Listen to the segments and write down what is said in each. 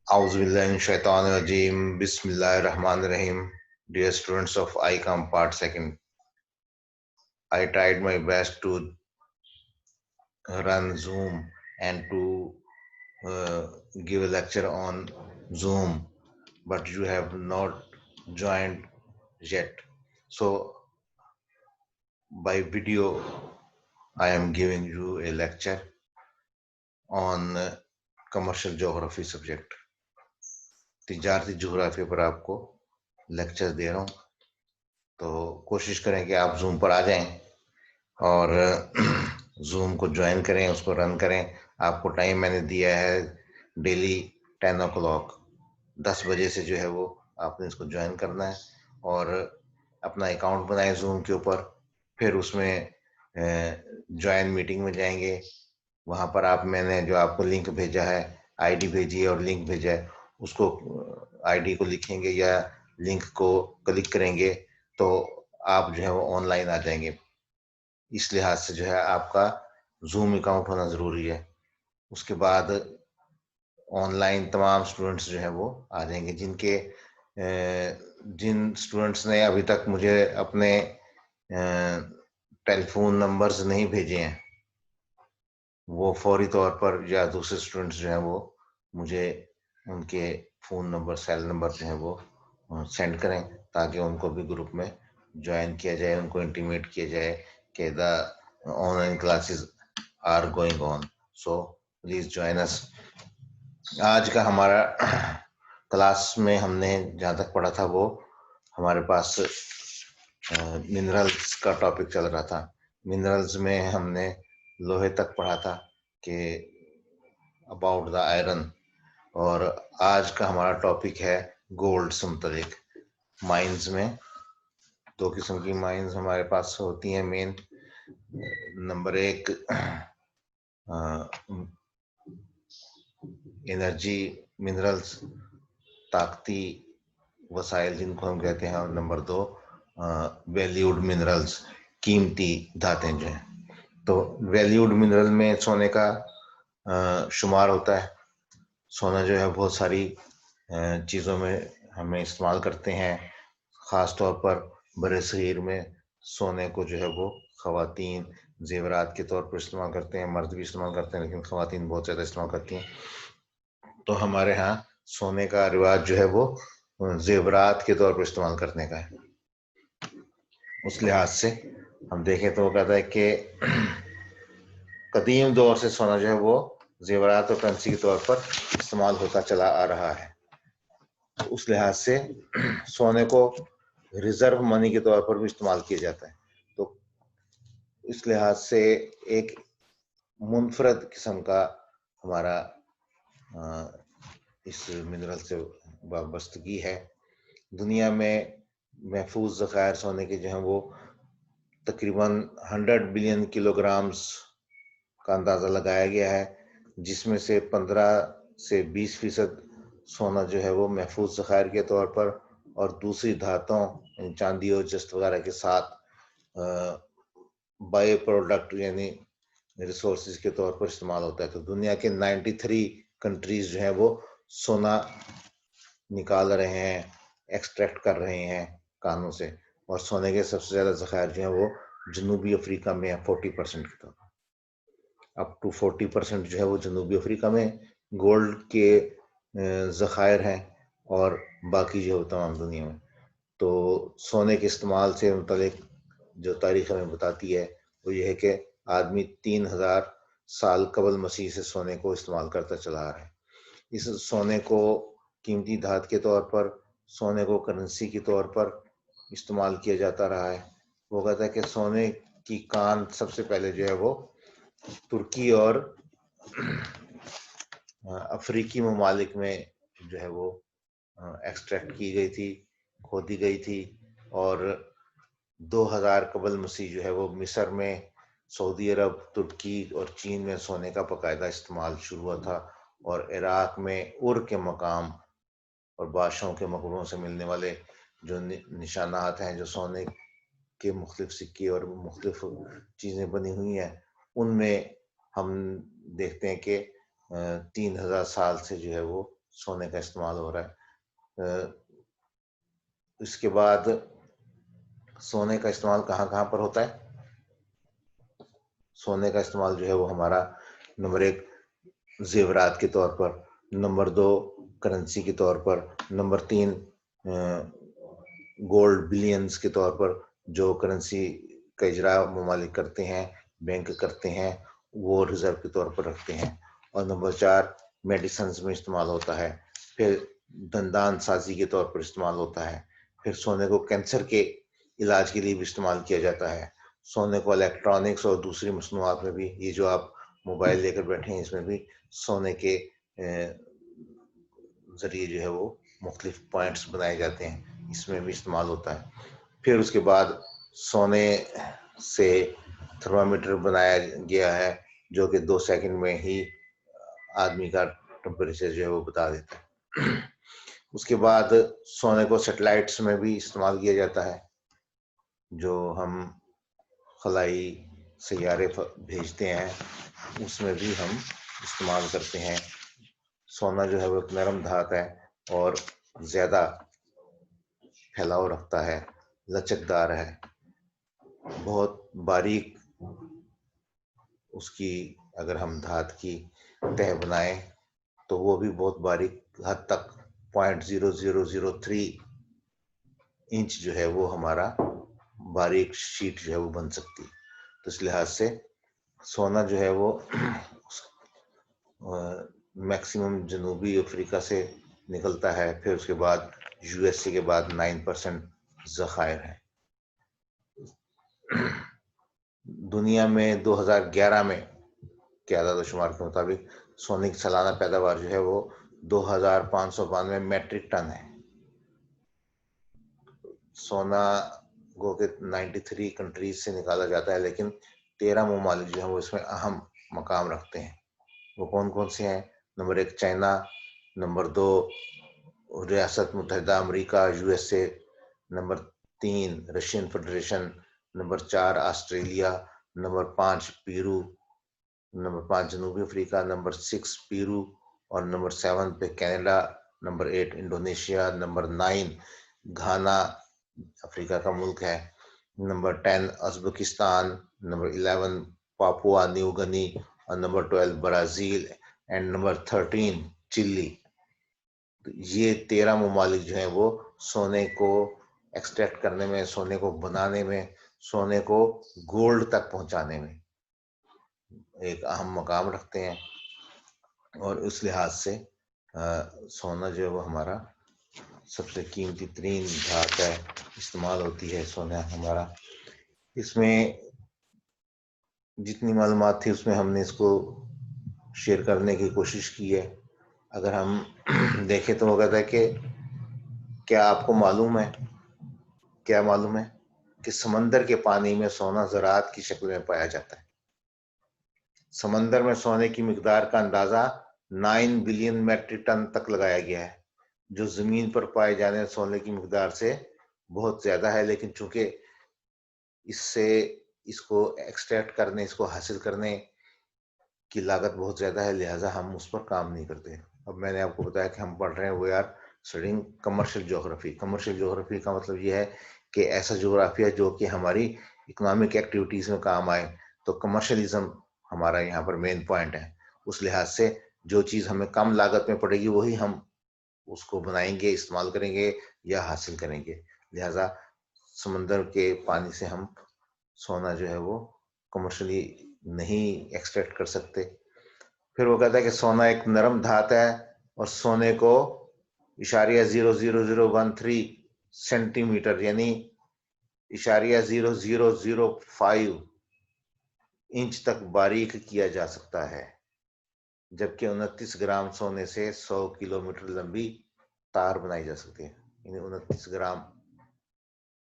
Auzubillahiminash-shaytanir-rajeem. Bismillahir-rahmanir-rahim. Dear students of ICOM Part 2nd, I tried my best to run Zoom and to uh, give a lecture on Zoom, but you have not joined yet. So by video, I am giving you a lecture on commercial geography subject. तिजारती geography पर आपको lecture दे रहा हूँ, तो कोशिश करें कि आप जूम पर आ जाएं और जूम को ज्वाइन करें, उसको रन करें। आपको टाइम मैंने दिया है डेली 10 o'clock, 10 बजे से जो है वो आपने इसको ज्वाइन करना है और अपना अकाउंट बनाएं जूम के ऊपर। फिर उसमें ज्वाइन मीटिंग में जाएंगे, वहाँ पर आप मैंने जो आपको लिंक भेजा है, आईडी भेजी है और लिंक भेजा है, उसको आईडी को लिखेंगे या लिंक को क्लिक करेंगे तो आप जो है वो ऑनलाइन आ जाएंगे। इस लिहाज से जो है आपका जूम अकाउंट होना ज़रूरी है। उसके बाद ऑनलाइन तमाम स्टूडेंट्स जो है वो आ जाएंगे। जिन स्टूडेंट्स ने अभी तक मुझे अपने टेलीफोन नंबर्स नहीं भेजे हैं, वो फौरी तौर पर या दूसरे स्टूडेंट्स जो हैं वो मुझे उनके फ़ोन नंबर, सेल नंबर जो है वो सेंड करें, ताकि उनको भी ग्रुप में ज्वाइन किया जाए, उनको इंटीमेट किया जाए कि the online classes are going on, so please join us. आज का हमारा क्लास में हमने जहाँ तक पढ़ा था वो हमारे पास मिनरल्स का टॉपिक चल रहा था। मिनरल्स में हमने लोहे तक पढ़ा था कि अबाउट द आयरन, और आज का हमारा टॉपिक है गोल्ड से मुतलिक। माइंस में दो किस्म की माइंस हमारे पास होती हैं मेन। नंबर एक एनर्जी मिनरल्स, ताकती वसाइल जिनको हम कहते हैं, और नंबर दो वैल्यूड मिनरल्स, कीमती धातें जो हैं। तो वैल्यूड मिनरल में सोने का शुमार होता है। सोना जो है बहुत सारी चीज़ों में हमें इस्तेमाल करते हैं, ख़ास तौर पर बड़े शरीर में सोने को जो है वो ख़वातीन जेवरात के तौर पर इस्तेमाल करते हैं, मर्द भी इस्तेमाल करते हैं, लेकिन ख़वातीन बहुत ज़्यादा इस्तेमाल करती हैं। तो हमारे यहाँ सोने का रिवाज जो है वो जेवरात के तौर पर इस्तेमाल करने का है। उस लिहाज से हम देखें तो वो कहता है कि कदीम दौर से सोना जो है वो जेवरात और करेंसी के तौर पर इस्तेमाल होता चला आ रहा है। तो उस लिहाज से सोने को रिजर्व मनी के तौर पर भी इस्तेमाल किया जाता है। तो इस लिहाज से एक मुनफरद किस्म का हमारा इस मिनरल से वाबस्तगी है। दुनिया में महफूज ज़खायर सोने के जो हैं वो तकरीबन 100 बिलियन किलोग्राम्स का अंदाज़ा लगाया गया है, जिसमें से 15 से 20% सोना जो है वो महफूज ज़खायर के तौर पर और दूसरी धातों चांदी और जस्त वगैरह के साथ बाय प्रोडक्ट यानी रिसोर्सेज के तौर पर इस्तेमाल होता है। तो दुनिया के 93 कंट्रीज जो हैं वो सोना निकाल रहे हैं, एक्सट्रैक्ट कर रहे हैं कानों से, और सोने के सबसे ज़्यादा ज़खायर जो हैं वो जनूबी अफ्रीका में है 40% के तौर पर। अप टू 40% जो है वो जनूबी अफ्रीका में गोल्ड के ज़खायर हैं, और बाकी जो है तमाम दुनिया में। तो सोने के इस्तेमाल से मुतलिक जो तारीख़ हमें बताती है वो ये है कि आदमी 3000 साल कबल मसीह से सोने को इस्तेमाल करता चला आ रहा है। इस सोने को कीमती धात के तौर पर, सोने को करेंसी के तौर पर इस्तेमाल किया जाता रहा है। वो कहता है कि सोने की कान सबसे पहले जो है वो तुर्की और अफ्रीकी ममालिक में जो है वो एक्सट्रैक्ट की गई थी, खोदी गई थी, और 2000 कबल मसीह जो है वो मिस्र में, सऊदी अरब, तुर्की और चीन में सोने का बाकायदा इस्तेमाल शुरू हुआ था, और इराक में उर के मकाम और बादशाहों के मकबरों से मिलने वाले जो निशानात हैं, जो सोने के मुख्तलिफ सिक्के और मुख्तलिफ चीज़ें बनी हुई हैं, उनमें हम देखते हैं कि 3000 साल से जो है वो सोने का इस्तेमाल हो रहा है। इसके बाद सोने का इस्तेमाल कहाँ कहाँ पर होता है? सोने का इस्तेमाल जो है वो हमारा नंबर 1 जेवरात के तौर पर, नंबर 2 करेंसी के तौर पर, नंबर 3 गोल्ड बिलियंस के तौर पर, जो करेंसी का इजरा ममालिक करते हैं, बैंक करते हैं, वो रिजर्व के तौर पर रखते हैं। और नंबर 4 मेडिसिन में इस्तेमाल होता है। फिर दंदान साजी के तौर पर इस्तेमाल होता है। फिर सोने को कैंसर के इलाज के लिए भी इस्तेमाल किया जाता है। सोने को इलेक्ट्रॉनिक्स और दूसरी मसनूआत में भी, ये जो आप मोबाइल लेकर बैठे हैं, इसमें भी सोने के जरिए जो है वो मुख्तलिफ पॉइंट्स बनाए जाते हैं, इसमें भी इस्तेमाल होता है। फिर उसके बाद सोने से थर्मामीटर बनाया गया है, जो कि 2 सेकंड में ही आदमी का टेम्परेचर जो है वो बता देता है। उसके बाद सोने को सैटेलाइट्स में भी इस्तेमाल किया जाता है, जो हम खलाई सैयारे भेजते हैं, उसमें भी हम इस्तेमाल करते हैं। सोना जो है वो एक नरम धात है और ज़्यादा फैलाव रखता है, लचकदार है, बहुत बारीक उसकी अगर हम धात की तह बनाएं तो वो भी बहुत बारीक हद तक 0.0003 इंच जो है वो हमारा बारीक शीट जो है वो बन सकती है। तो इस लिहाज से सोना जो है वो मैक्सिमम जनूबी अफ्रीका से निकलता है। फिर उसके बाद यूएसए के बाद 9% ज़खायर है। दुनिया में 2011 में के आदाद शुमार के मुताबिक सोने की सालाना पैदावार जो है वो 2592 मेट्रिक टन है। सोना गो के 93 कंट्रीज से निकाला जाता है, लेकिन 13 ममालिक जो है वो इसमें अहम मकाम रखते हैं। वो कौन कौन से हैं? नंबर 1 चाइना, नंबर 2 रियासत मुत्तहिदा America USA, number 3 Russian Federation, number 4 Australia, number 5 Peru, number 5 जनूबी अफ्रीका, नंबर 6 पेरू और नंबर 7 पे Canada, number 8 Indonesia, number 9 Ghana Africa का मुल्क है, number 10 Uzbekistan, number 11 Papua New Guinea और number 12 Brazil and number 13 Chile. ये 13 ममालिक जो हैं वो सोने को एक्सट्रैक्ट करने में, सोने को बनाने में, सोने को गोल्ड तक पहुंचाने में एक अहम मकाम रखते हैं। और उस लिहाज से सोना जो है वो हमारा सबसे कीमती तरीन धात है, इस्तेमाल होती है सोना हमारा। इसमें जितनी मालूमात थी उसमें हमने इसको शेयर करने की कोशिश की है। अगर हम देखें तो वो कहता है कि क्या आपको मालूम है, क्या मालूम है कि समंदर के पानी में सोना ज़रात की शक्ल में पाया जाता है। समंदर में सोने की मिकदार का अंदाजा 9 बिलियन मैट्रिक टन तक लगाया गया है, जो जमीन पर पाए जाने वाले सोने की मिकदार से बहुत ज्यादा है। लेकिन चूंकि इससे इसको एक्सट्रैक्ट करने, इसको हासिल करने की लागत बहुत ज्यादा है, लिहाजा हम उस पर काम नहीं करते। अब मैंने आपको बताया कि हम पढ़ रहे हैं, we are studying commercial geography. Commercial geography का मतलब यह है कि ऐसा ज्योग्राफिया जो कि हमारी इकोनॉमिक एक्टिविटीज में काम आए। तो कमर्शलिज्म हमारा यहाँ पर मेन पॉइंट है। उस लिहाज से जो चीज़ हमें कम लागत में पड़ेगी वही हम उसको बनाएंगे, इस्तेमाल करेंगे या हासिल करेंगे। लिहाजा समंदर के पानी से हम सोना जो है वो कमर्शियली नहीं एक्सट्रैक्ट कर सकते। फिर वो कहता है कि सोना एक नरम धात है और सोने को इशारिया 0.0013 सेंटीमीटर यानी इशारिया 0.005 इंच तक बारीक किया जा सकता है, जबकि 29 ग्राम सोने से 100 किलोमीटर लंबी तार बनाई जा सकती है। यानी 29 ग्राम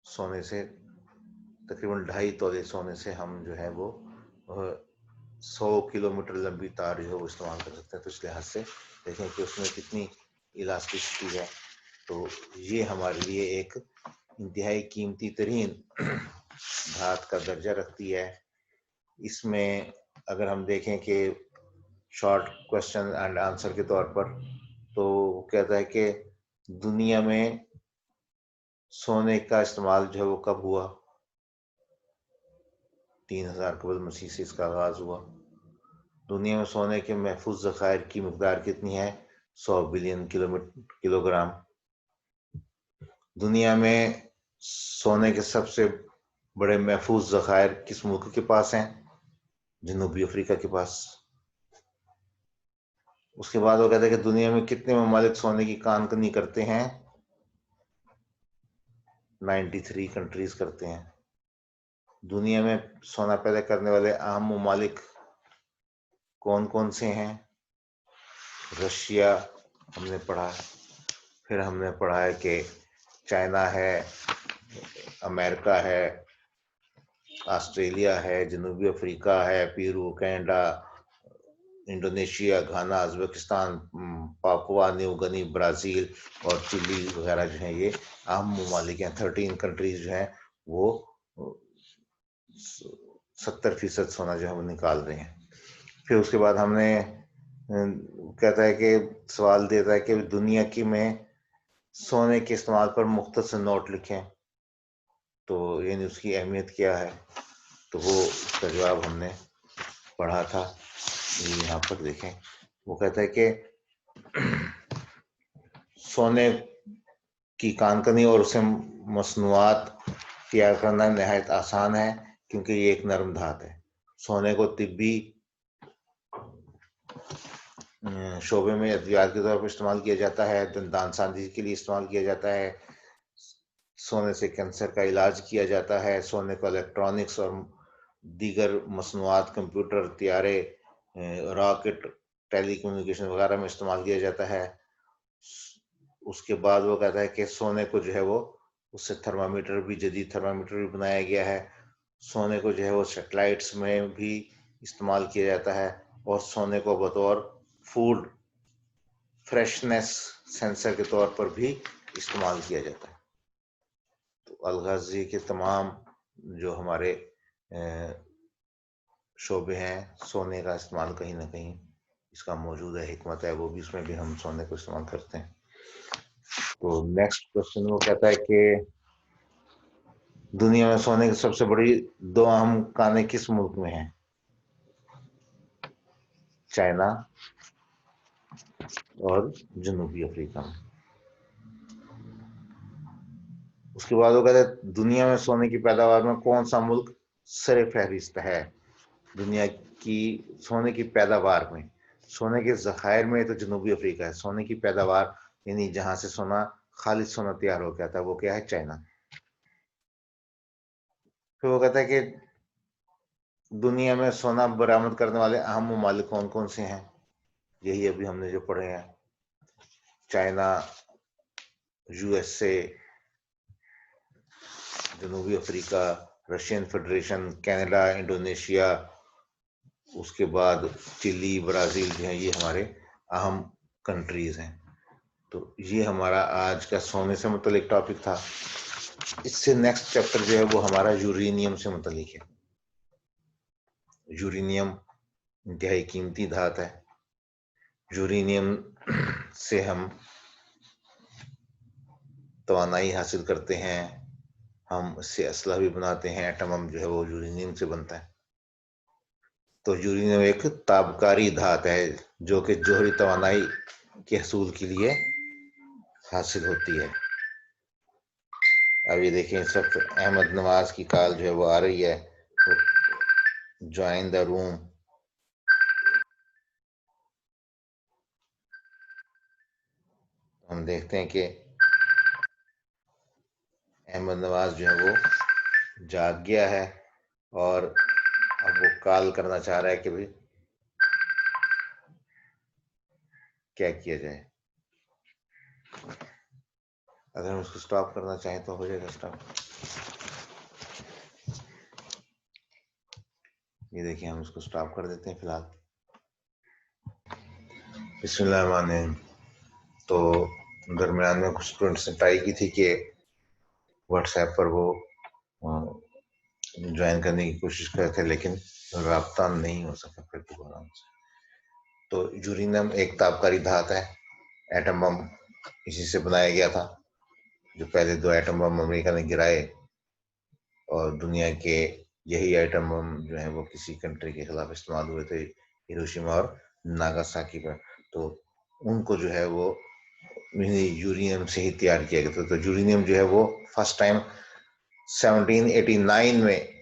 सोने से, तकरीबन 2.5 तोले सोने से हम जो है वो 100 किलोमीटर लंबी तार जो है वो इस्तेमाल कर सकते हैं। तो इस लिहाज से देखें कि उसमें कितनी इलास्टिसिटी है। तो ये हमारे लिए एक इंतहाई कीमती तरीन धात का दर्जा रखती है। इसमें अगर हम देखें कि शॉर्ट क्वेश्चन एंड आंसर के तौर पर, तो वो कहता है कि दुनिया में सोने का इस्तेमाल जो है वो कब हुआ? 3000 कबल मसीह से इसका आगाज हुआ। दुनिया में सोने के महफूज ज़खायर की मकदार कितनी है? 100 बिलियन किलोग्राम। दुनिया में सोने के सबसे बड़े महफूज ज़खायर किस मुल्क के पास हैं? जनूबी अफ्रीका के पास। उसके बाद वो कहते हैं कि दुनिया में कितने ममालिक सोने की कानकनी करते हैं? 93 कंट्रीज करते हैं। दुनिया में सोना पैदा करने वाले अहम ममालिक कौन कौन से हैं? रशिया हमने पढ़ा है, फिर हमने पढ़ा है कि चाइना है, अमेरिका है, ऑस्ट्रेलिया है, जनूबी अफ्रीका है, Peru, Canada, Indonesia, Ghana, Uzbekistan, Papua New Guinea, Brazil और चिली वगैरह जो हैं ये अहम ममालिक हैं। 13 कंट्रीज जो हैं वो 70% सोना जो है वो निकाल रहे हैं। फिर उसके बाद हमने कहता है कि सवाल देता है कि दुनिया की में सोने के इस्तेमाल पर मुख्तसर नोट लिखें, तो यानी उसकी अहमियत क्या है? तो वो उसका जवाब हमने पढ़ा था, ये यहाँ पर देखें। वो कहता है कि सोने की कानकनी और उसे मसनूआत तैयार करना नहायत आसान है क्योंकि ये एक नरम धात है। सोने को तिब्बी शोबे में अद्वियात के तौर पर इस्तेमाल किया जाता है, दंतान सांजी के लिए इस्तेमाल किया जाता है, सोने से कैंसर का इलाज किया जाता है, सोने को इलेक्ट्रॉनिक्स और दीगर मसनूआत, कंप्यूटर, त्यारे, रॉकेट, टेलीकम्युनिकेशन वगैरह में इस्तेमाल किया जाता है। उसके बाद वो कहता है कि सोने को जो है वो उससे थर्मामीटर भी, जदीद थर्मामीटर भी बनाया गया है। सोने को जो है वो सैटेलाइट्स में भी इस्तेमाल किया जाता है और सोने को बतौर फूड फ्रेशनेस सेंसर के तौर पर भी इस्तेमाल किया जाता है। तो अलगाज़ी के तमाम जो हमारे शोबे हैं, सोने का इस्तेमाल कहीं ना कहीं इसका मौजूद है, हिकमत है, वो भी उसमें भी हम सोने को इस्तेमाल करते हैं। तो नेक्स्ट क्वेश्चन वो कहता है कि दुनिया में सोने की सबसे बड़ी 2 अहम कानें किस मुल्क में हैं? चाइना और जनूबी अफ्रीका में। उसके बाद वो कहते हैं दुनिया में सोने की पैदावार में कौन सा मुल्क सरे फहरिस्त है? दुनिया की सोने की पैदावार में, सोने के जखायर में तो जनूबी अफ्रीका है, सोने की पैदावार यानी जहां से सोना, खालिद सोना तैयार हो गया था, वो क्या है? चाइना। फिर वो कहता है कि दुनिया में सोना बरामद करने वाले अहम ममालिक कौन कौन से हैं? यही अभी हमने जो पढ़े हैं, चाइना, यूएसए, जनूबी Africa, Russian Federation, Canada, Indonesia, उसके बाद चिली, ब्राज़ील जो है ये हमारे अहम कंट्रीज हैं। तो ये हमारा आज का सोने से मुतल्लिक टॉपिक था। इससे नेक्स्ट चैप्टर जो है वो हमारा यूरेनियम से मुतल्लिक है। यूरेनियम इंतहाई कीमती धात है। यूरेनियम से हम तवानाई हासिल करते हैं, हम इससे असला भी बनाते हैं, एटम हम जो है वो यूरेनियम से बनता है। तो यूरेनियम एक ताबकारी धात है जो कि जोहरी तवानाई के हसूल के लिए हासिल होती है। अब ये देखें, इस वक्त अहमद नवाज की कॉल जो है वो आ रही है, ज्वाइन द रूम। हम देखते हैं कि अहमद नवाज जो है वो जाग गया है और अब वो कॉल करना चाह रहा है कि भाई क्या किया जाए। अगर हम उसको स्टॉप करना चाहें तो हो जाएगा स्टॉप। ये देखिए, हम इसको स्टॉप कर देते हैं फिलहाल। बिस्मिल्लाह। तो दरमियान में कुछ स्टूडेंट्स ने ट्राई की थी कि व्हाट्सएप पर वो ज्वाइन करने की कोशिश कर रहे थे, लेकिन राब्ता नहीं हो सका फिर दोबारा उनसे। तो यूरेनियम एक तापकारी धात है एटम बम इसी से बनाया गया था। जो पहले 2 एटम बम अमेरिका ने गिराए, और दुनिया के यही एटम बम जो है वो किसी कंट्री के खिलाफ इस्तेमाल हुए थे, हिरोशिमा और नागासाकी पर। तो उनको जो है वो यूरेनियम से ही तैयार किया गया था। तो यूरेनियम जो है वो फर्स्ट टाइम 1789 में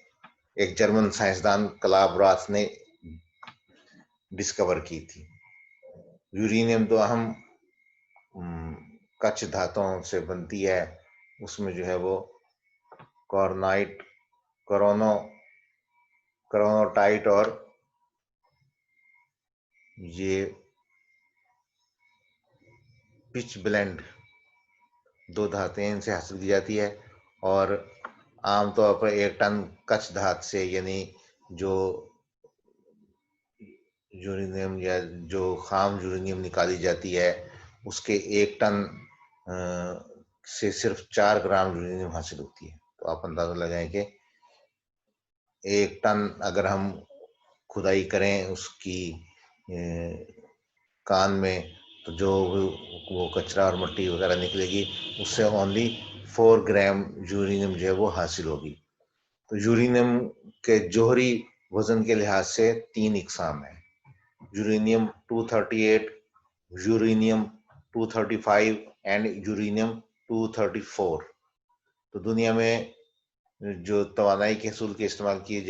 एक जर्मन साइंसदान क्लाव राथ ने डिस्कवर की थी। यूरेनियम तो अहम कच्छ धातुओं से बनती है। उसमें जो है वो कॉर्नाइट, कोरोनोटाइट और ये पिच ब्लेंड 2 धातुएं इनसे हासिल की जाती है। और आमतौर पर 1 टन कच्छ धातु से, यानी जो यूरेनियम या जो खाम यूरेनियम निकाली जाती है, उसके 1 टन से सिर्फ 4 ग्राम यूरेनियम हासिल होती है। तो आप अंदाजा लगाएं कि 1 टन अगर हम खुदाई करें उसकी कान में, तो जो वो कचरा और मिट्टी वगैरह निकलेगी, उससे ओनली 4 ग्राम यूरेनियम जो है वो हासिल होगी। तो यूरेनियम के जोहरी वजन के लिहाज से 3 इकसाम है: यूरेनियम 238, यूरेनियम 235 एंड यूरेनियम 234। तो दुनिया में जो तवानाई के हसूल के इस्तेमाल के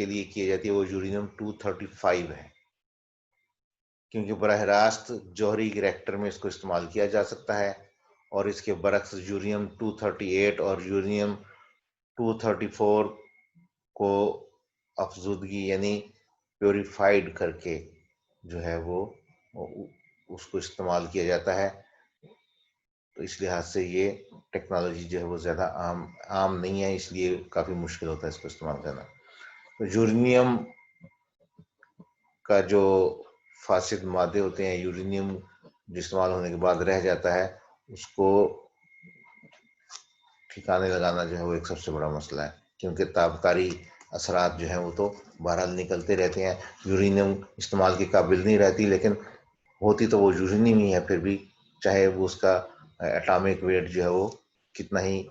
लिए की जाती है वो यूरेनियम 235 है, क्योंकि बराह रास्त जौहरी रिएक्टर में इसको इस्तेमाल किया जा सकता है। और इसके बरक्स यूरेनियम 238 और यूरेनियम 234 को अफजूदगी यानी प्योरीफाइड करके जो है वो उसको इस्तेमाल किया जाता है। तो इस लिहाज से ये टेक्नोलॉजी जो है वो ज़्यादा आम नहीं है, इसलिए काफ़ी मुश्किल होता है इसको इस्तेमाल करना। तो यूरेनियम का जो फासिद मादे होते हैं, यूरेनियम जो इस्तेमाल होने के बाद रह जाता है, उसको ठिकाने लगाना जो है वो एक सबसे बड़ा मसला है, क्योंकि ताबकारी असरात जो हैं वो तो बहरहाल निकलते रहते हैं। यूरेनियम इस्तेमाल के काबिल नहीं रहती, लेकिन होती तो वो यूरेनियम ही है फिर भी, चाहे वो उसका एटॉमिक वेट जो है वो कितना ही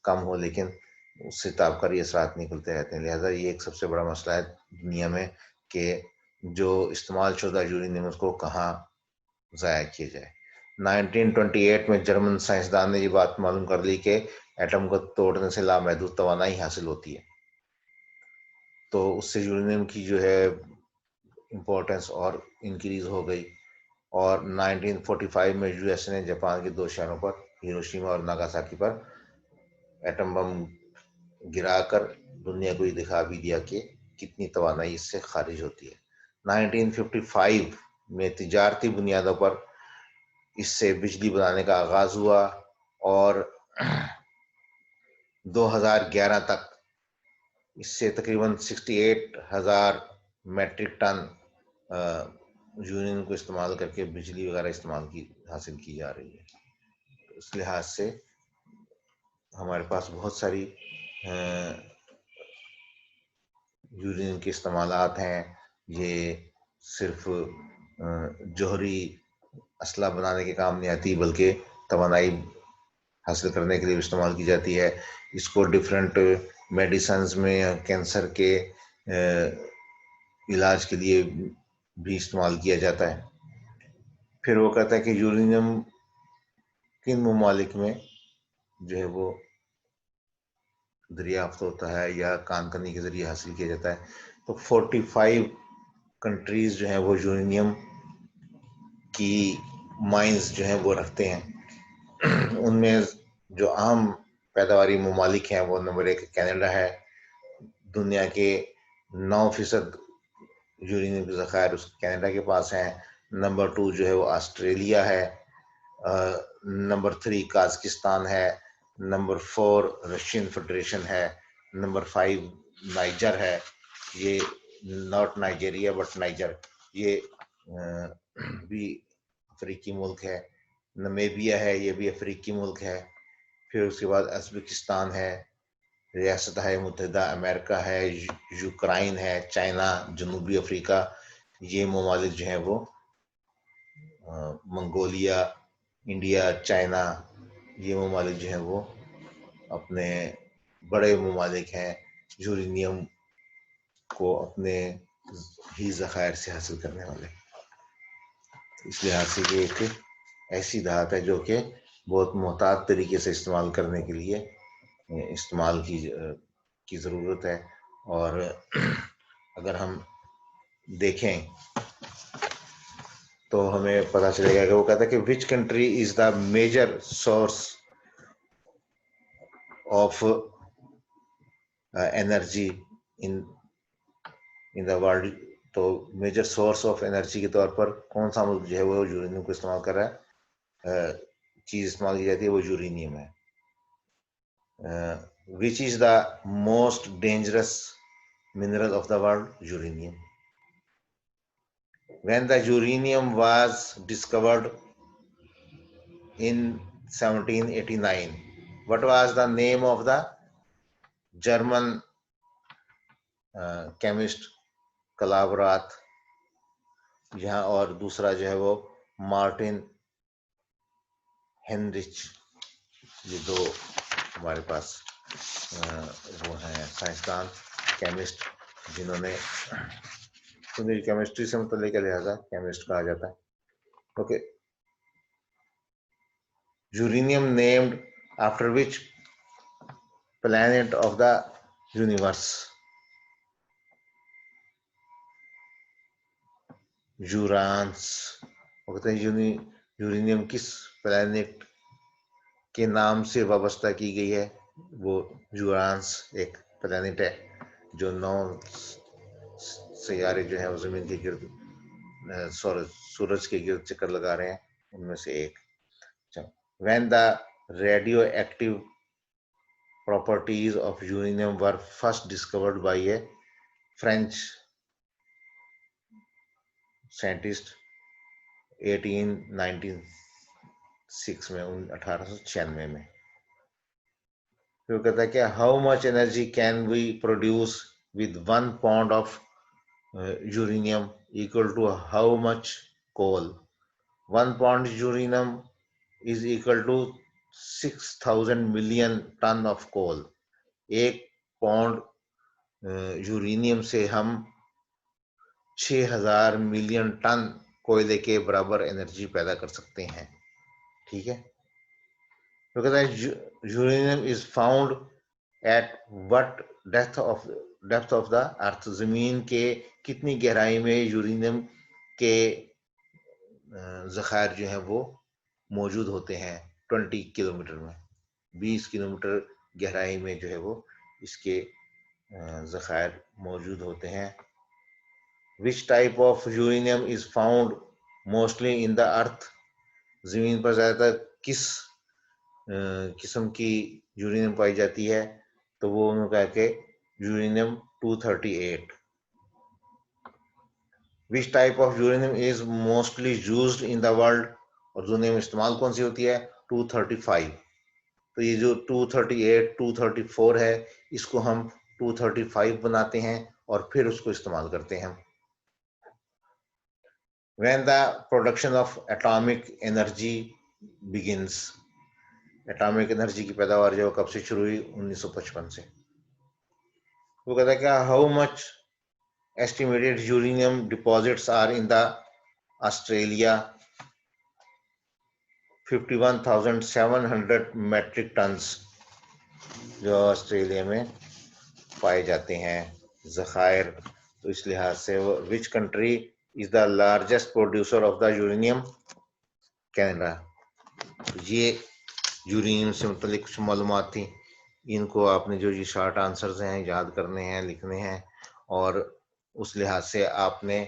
कम हो, लेकिन उससे ताबकारी असरात निकलते रहते हैं। लिहाजा ये एक सबसे बड़ा मसला है दुनिया में कि जो इस्तेमाल शुदा यूरेनियम है उसको कहाँ ज़ाया किया जाए। 1928 में जर्मन साइंसदान ने ये बात मालूम कर ली कि एटम को तोड़ने से लामहदूद तवानाई हासिल होती है। तो उससे यूरेनियम की जो है इम्पोर्टेंस और इंक्रीज हो गई। और 1945 में यूएस ने जापान के 2 शहरों पर, हिरोशिमा और नागासाकी पर एटम बम गिराकर दुनिया को ये दिखा भी दिया कि कितनी तवानाई इससे खारिज होती है। 1955 में तिजारती बुनियादों पर इससे बिजली बनाने का आगाज हुआ, और 2011 तक इससे तकरीबन 68,000 मैट्रिक टन यूरेनियम को इस्तेमाल करके बिजली वगैरह हासिल की जा रही है। तो इस लिहाज से हमारे पास बहुत सारी यूरेनियम के इस्तेमालात हैं। ये सिर्फ जौहरी असला बनाने के काम नहीं आती, बल्कि तवानाई हासिल करने के लिए इस्तेमाल की जाती है। इसको डिफरेंट मेडिसिन्स में कैंसर के इलाज के लिए भी इस्तेमाल किया जाता है। फिर वो कहता है कि यूरेनियम किन ममालिक में जो है वो दरियाफ्त होता है या कानकनी के ज़रिए हासिल किया जाता है। तो 45 कंट्रीज़ जो हैं वो यूरेनियम की माइंस जो हैं वो रखते हैं। उनमें जो अहम पैदावारी ममालिक हैं वो नंबर 1 कनाडा है। दुनिया के 9% यूरेनियम के ज़खायर उस कनाडा के पास हैं। नंबर 2 जो है वो ऑस्ट्रेलिया है। नंबर 3 काज़ाकिस्तान है। नंबर 4 रशियन फेडरेशन है। नंबर 5 नाइजर है। ये नॉट नाइजीरिया बट नाइजर, ये भी अफ्रीकी मुल्क है। नमीबिया है, ये भी अफ्रीकी मुल्क है। फिर उसके बाद उज़्बेकिस्तान है, रियासत मुत्तहिदा अमेरिका है, यूक्रेन है, चाइना, जनूबी अफ्रीका, ये ममालिक जो हैं वो मंगोलिया, इंडिया, चाइना, ये ममालिक जो हैं वो अपने बड़े ममालिक हैं यूरेनियम को अपने ही ज़खायर से हासिल करने वाले। इस लिहाज से ये एक ऐसी धातु है जो कि बहुत मोहतात तरीके से इस्तेमाल करने के लिए इस्तेमाल की ज़रूरत है। और अगर हम देखें तो हमें पता चलेगा कि वो कहता है कि which country is the major source of energy in in the world. तो मेजर सोर्स ऑफ एनर्जी के तौर पर कौन सा मुल्क जो है वो यूरेनियम को इस्तेमाल कर रहा है, चीज़ इस्तेमाल की जाती है वो यूरेनियम है। Which is the most dangerous mineral of the world? Uranium. When the uranium was discovered in 1789, what was the name of the German chemist कलावरात, यहाँ और दूसरा जो है वो मार्टिन हेनरिच। ये दो हमारे पास वो हैं साइंसदान, केमिस्ट, जिन्होंने केमिस्ट्री से मतलब क्या लिहाजा केमिस्ट कहा जाता है। Okay, uranium named after which planet of the universe? यूरांस। वो कहते हैं यूरेनियम किस प्लैनेट के नाम से वाबस्ता की गई है? वो यूरांस एक प्लैनेट है जो 9 सियारे जो है वो जमीन के गिर्द सूरज के गिर्द चक्कर लगा रहे हैं, उनमें से एक। When the radioactive properties of uranium were first discovered by a French scientist 1896 में 1896 में। फिर कहता है क्या how much energy can we produce with 1 pound of uranium equal to how much coal? 1 pound uranium is equal to 6000 million ton of coal. 1 pound uranium से हम 6000 million ton कोयले के बराबर एनर्जी पैदा कर सकते हैं। ठीक है, तो कहता है uranium is found at what depth of the earth? जमीन के कितनी गहराई में यूरेनियम के ज़खायर जो है वो मौजूद होते हैं? 20 किलोमीटर में, 20 किलोमीटर गहराई में जो है वो इसके ज़खायर मौजूद होते हैं। Which type of uranium is found mostly in the earth? जमीन पर ज्यादातर किस किस्म की यूरेनियम पाई जाती है? तो वो उन्होंने कहा कि uranium 238। Which type of uranium is mostly used in the world? और दुनिया में इस्तेमाल कौन सी होती है? 235। तो ये जो 238 234 है, इसको हम 235 बनाते हैं और फिर उसको इस्तेमाल करते हैं। When the production of atomic energy begins? Atomic energy की पैदावार जो कब से शुरू हुई? 1955 से। वो कहता है क्या how much estimated uranium deposits are in the Australia? 51,700 metric tons जो ऑस्ट्रेलिया में पाए जाते हैं ज़खायर। तो इस लिहाज से which country is the largest producer of the uranium? Canada. ये यूरेनियम से मतलब कुछ मालूमात थी, इनको आपने जो ये शॉर्ट आंसर्स हैं याद करने हैं, लिखने हैं, और उस लिहाज से आपने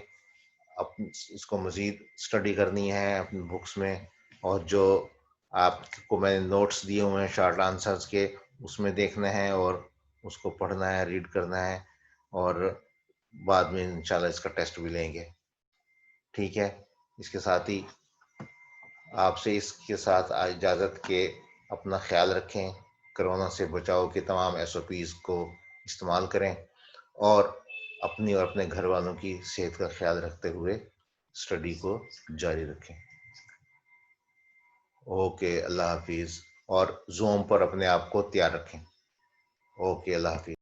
इसको मज़ीद स्टडी करनी है अपनी बुक्स में। और जो आपको मैंने नोट्स दिए हुए हैं शॉर्ट आंसर्स के, उसमें देखना है और उसको पढ़ना है, रीड करना है, और बाद में इंशाल्लाह इसका टेस्ट भी लेंगे। ठीक है, इसके साथ ही आपसे इसके साथ इजाज़त के अपना ख्याल रखें, कोरोना से बचाव के तमाम SOPs को इस्तेमाल करें और अपनी और अपने घर वालों की सेहत का ख्याल रखते हुए स्टडी को जारी रखें। ओके, अल्लाह हाफिज। और जूम पर अपने आप को तैयार रखें। ओके, अल्लाह हाफिज।